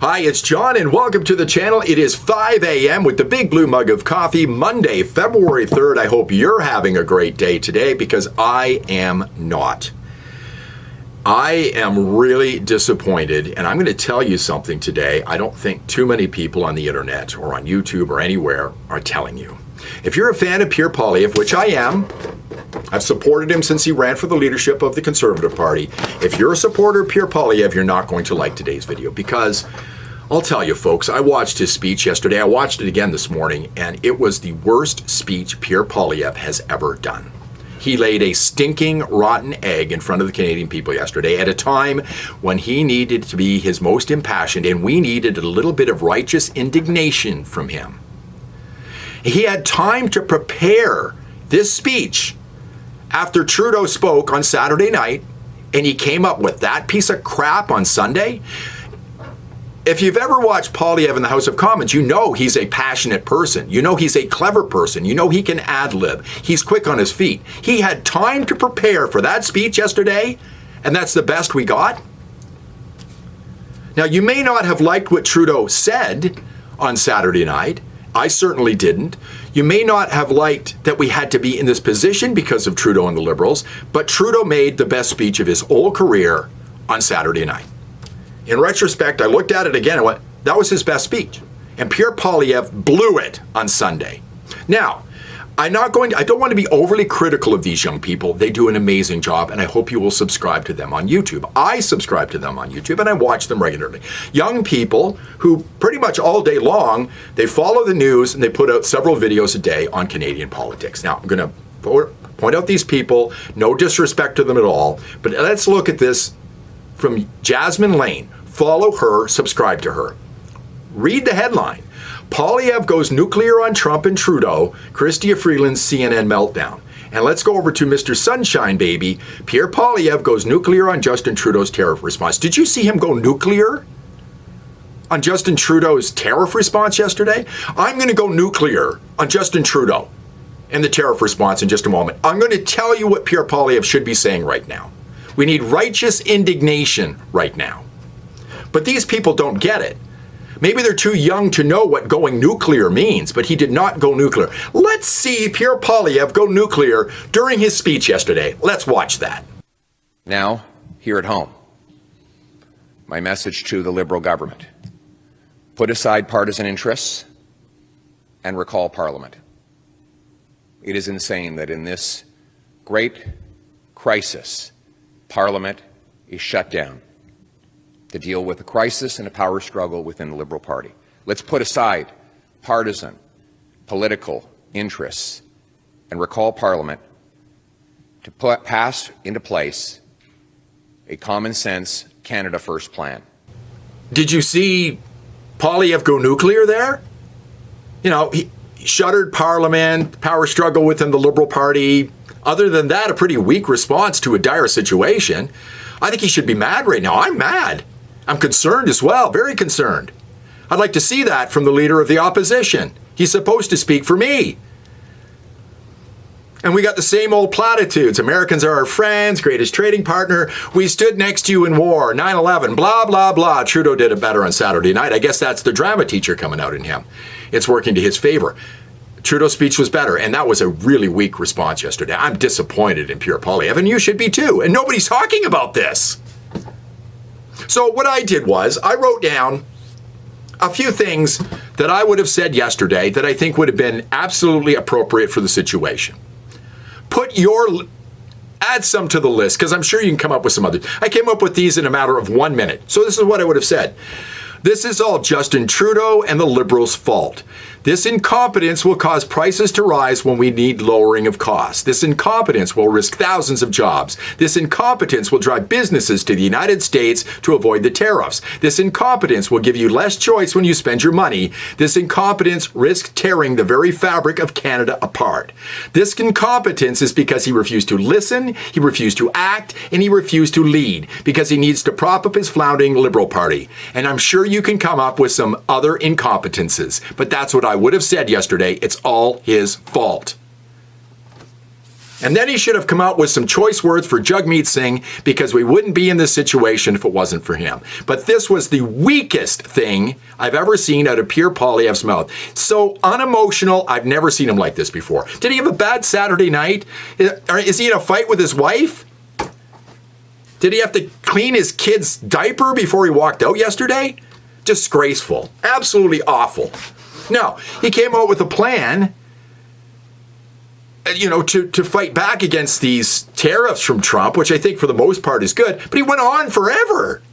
Hi, it's John, and welcome to the channel. It is 5 a.m. with the big blue mug of coffee, Monday, February 3rd. I hope you're having a great day today, because I am not. I am really disappointed, and I'm going to tell you something today I don't think too many people on the internet or on YouTube or anywhere are telling you. If you're a fan of Pierre Poilievre, which I am, I've supported him since he ran for the leadership of the Conservative Party. If you're a supporter of Pierre Poilievre, you're not going to like today's video, because I'll tell you, folks, I watched his speech yesterday. I watched it again this morning, and it was the worst speech Pierre Poilievre has ever done. He laid a stinking, rotten egg in front of the Canadian people yesterday at a time when he needed to be his most impassioned, and we needed a little bit of righteous indignation from him. He had time to prepare this speech after Trudeau spoke on Saturday night, and he came up with that piece of crap on Sunday. If you've ever watched Poilievre in the House of Commons, you know he's a passionate person. You know he's a clever person. You know he can ad-lib. He's quick on his feet. He had time to prepare for that speech yesterday, and that's the best we got. Now, you may not have liked what Trudeau said on Saturday night. I certainly didn't. You may not have liked that we had to be in this position because of Trudeau and the Liberals, but Trudeau made the best speech of his whole career on Saturday night. In retrospect, I looked at it again and went, that was his best speech. And Pierre Poilievre blew it on Sunday. Now, I don't want to be overly critical of these young people. They do an amazing job, and I hope you will subscribe to them on YouTube. I subscribe to them on YouTube, and I watch them regularly. Young people who pretty much all day long, they follow the news, and they put out several videos a day on Canadian politics. Now, I'm going to point out these people, no disrespect to them at all, but let's look at this from Jasmine Lane. Follow her, subscribe to her. Read the headline. Poilievre goes nuclear on Trump and Trudeau, Chrystia Freeland's CNN meltdown. And let's go over to Mr. Sunshine Baby. Pierre Poilievre goes nuclear on Justin Trudeau's tariff response. Did you see him go nuclear on Justin Trudeau's tariff response yesterday? I'm going to go nuclear on Justin Trudeau and the tariff response in just a moment. I'm going to tell you what Pierre Poilievre should be saying right now. We need righteous indignation right now. But these people don't get it. Maybe they're too young to know what going nuclear means, but he did not go nuclear. Let's see Pierre Poilievre go nuclear during his speech yesterday. Let's watch that. Now, here at home, my message to the Liberal government: put aside partisan interests and recall Parliament. It is insane that in this great crisis, Parliament is shut down to deal with a crisis and a power struggle within the Liberal Party. Let's put aside partisan, political interests and recall Parliament to pass into place a common sense Canada First plan. Did you see Poilievre go nuclear there? You know, he shuttered Parliament, power struggle within the Liberal Party. Other than that, a pretty weak response to a dire situation. I think he should be mad right now. I'm mad. I'm concerned as well, very concerned. I'd like to see that from the leader of the opposition. He's supposed to speak for me. And we got the same old platitudes. Americans are our friends, greatest trading partner. We stood next to you in war, 9/11, blah, blah, blah. Trudeau did it better on Saturday night. I guess that's the drama teacher coming out in him. It's working to his favor. Trudeau's speech was better, and that was a really weak response yesterday. I'm disappointed in Pierre Poilievre, and you should be too. And nobody's talking about this. So what I did was I wrote down a few things that I would have said yesterday that I think would have been absolutely appropriate for the situation. Add some to the list, because I'm sure you can come up with some others. I came up with these in a matter of 1 minute. So this is what I would have said. This is all Justin Trudeau and the Liberals' fault. This incompetence will cause prices to rise when we need lowering of costs. This incompetence will risk thousands of jobs. This incompetence will drive businesses to the United States to avoid the tariffs. This incompetence will give you less choice when you spend your money. This incompetence risks tearing the very fabric of Canada apart. This incompetence is because he refused to listen, he refused to act, and he refused to lead, because he needs to prop up his floundering Liberal Party. And I'm sure you can come up with some other incompetences, but that's what I would have said yesterday. It's all his fault. And then he should have come out with some choice words for Jagmeet Singh, because we wouldn't be in this situation if it wasn't for him. But this was the weakest thing I've ever seen out of Pierre Poilievre's mouth. So unemotional, I've never seen him like this before. Did he have a bad Saturday night? Is he in a fight with his wife? Did he have to clean his kid's diaper before he walked out yesterday? Disgraceful. Absolutely awful. No, he came out with a plan, to fight back against these tariffs from Trump, which I think for the most part is good, but he went on forever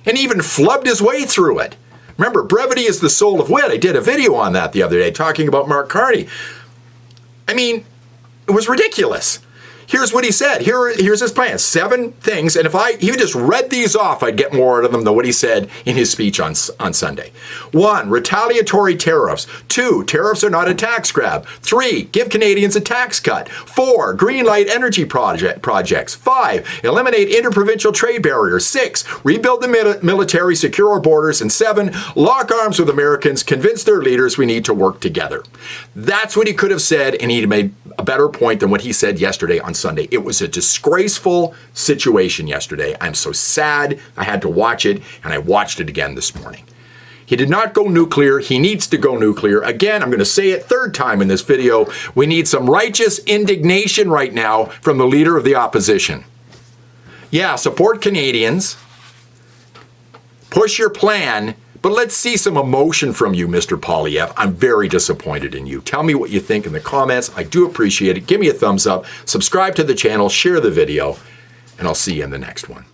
and even flubbed his way through it. Remember, brevity is the soul of wit. I did a video on that the other day talking about Mark Carney. I mean, it was ridiculous. Here's what he said. Here's his plan. 7 things. And if I even just read these off, I'd get more out of them than what he said in his speech on Sunday. 1, retaliatory tariffs. 2, tariffs are not a tax grab. 3, give Canadians a tax cut. 4, green light energy projects. 5, eliminate interprovincial trade barriers. 6, rebuild the military, secure our borders. And 7, lock arms with Americans, convince their leaders we need to work together. That's what he could have said, and he'd made a better point than what he said yesterday on Sunday. It was a disgraceful situation yesterday. I'm so sad I had to watch it, and I watched it again this morning. He did not go nuclear. He needs to go nuclear. Again, I'm going to say it 3rd time in this video. We need some righteous indignation right now from the leader of the opposition. Yeah, support Canadians. Push your plan. But let's see some emotion from you, Mr. Poilievre. I'm very disappointed in you. Tell me what you think in the comments. I do appreciate it. Give me a thumbs up. Subscribe to the channel. Share the video. And I'll see you in the next one.